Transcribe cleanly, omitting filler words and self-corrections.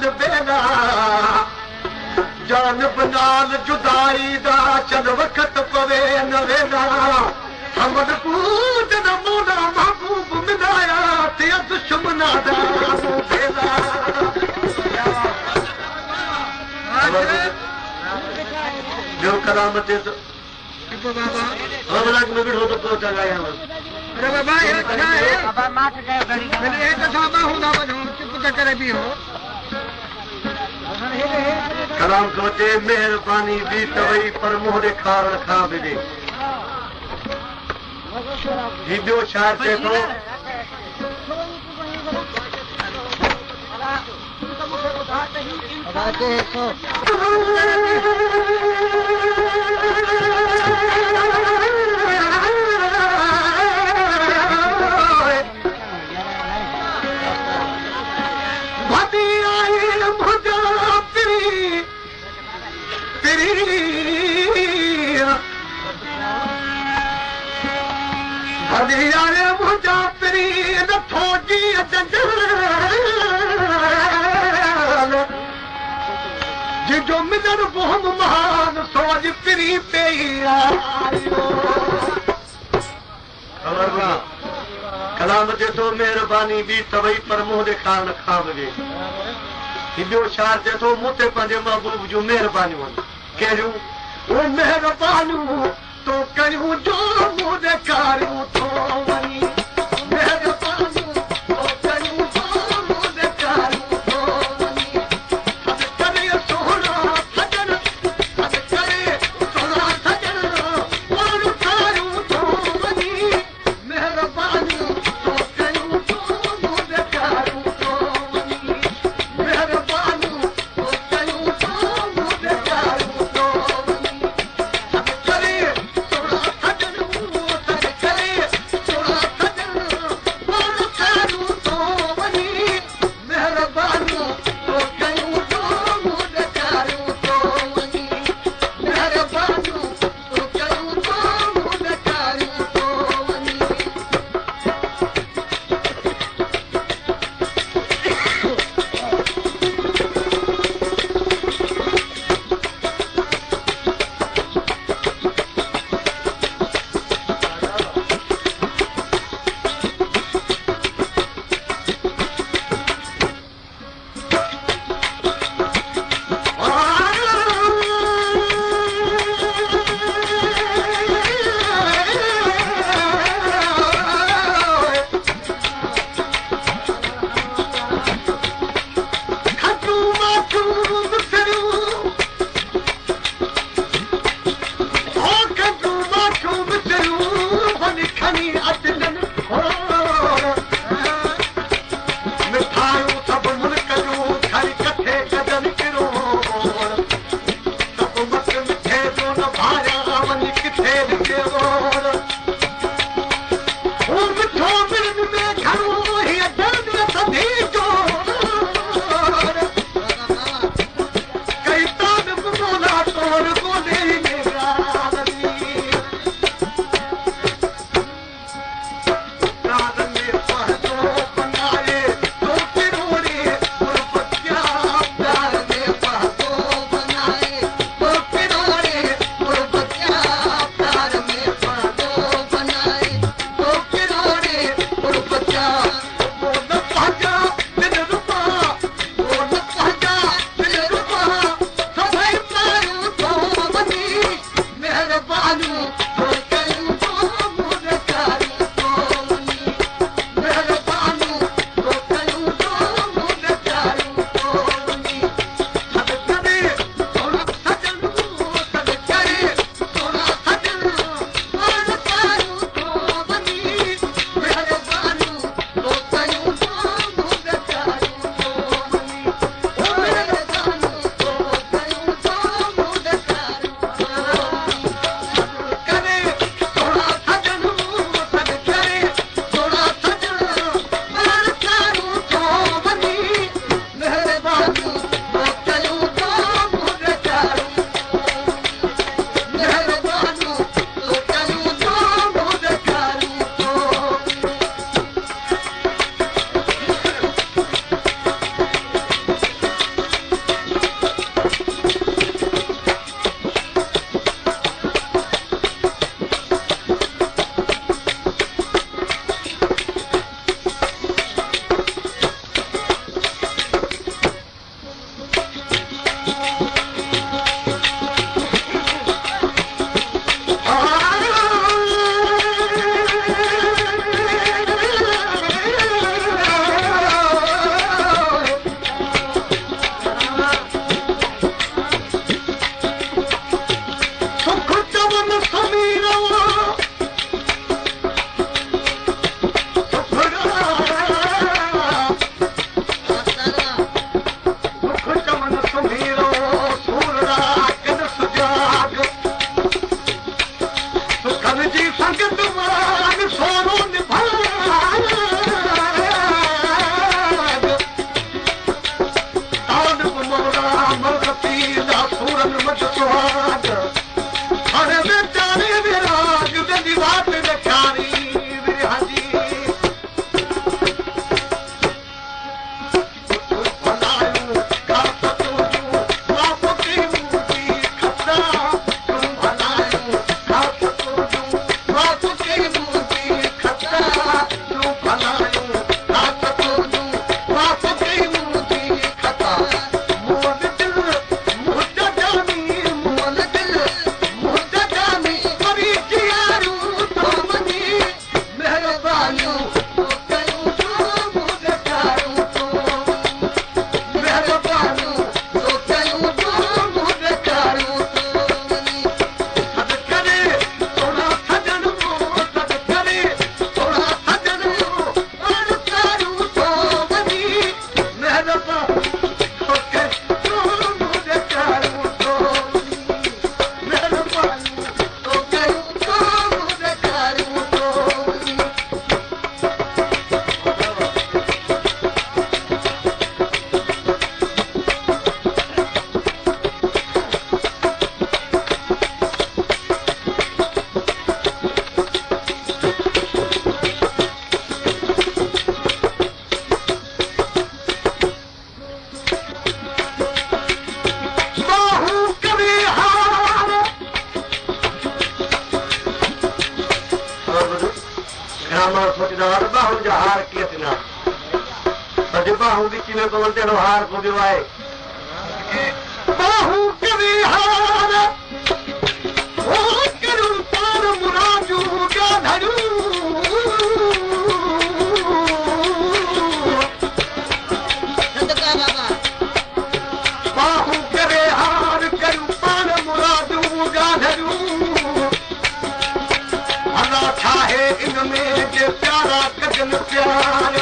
जान बेला जान बनाल जुदाई दा चल वक्त पवे न वेला हमद पूत न मोना महबूब मिलाया ते दुश्मना दा बेला जो करामत है तो बाबा हम लाग में बिठो तो पहुंचा गया हम अरे बाबा ये क्या है बाबा मार गए गली मैंने एक साहब होना बनो चुप करे भी हो कलाम सोचे मेहरबानी भी तवई पर मोहरे खार खा मिले जी ॿियो शायर चए थो जो मिलर मोहम महान सोज पिरी पे कलाम जे तो मेहरबानी बि तवई पर मुंह ॾेखार न खा वञे ॿियो शार चए थो मूं ते पंहिंजे महबूब जूं महिरबानियूं कहिड़ियूं उहे महिरबानियूं तो कयूं जो मूं ॾेखारियूं थो वञी बाहू जो हार किए थी ना सॼो बाहू विच में पवन तहिड़ो हार को ॿियो आहे बाहू करे हार ओ करूं तार मुरादूं गाधड़ूं सदका बाबा बाहू करे हार करूं तार मुरादूं गाधड़ूं छा है इनमें जे प्यारा कजन प्यार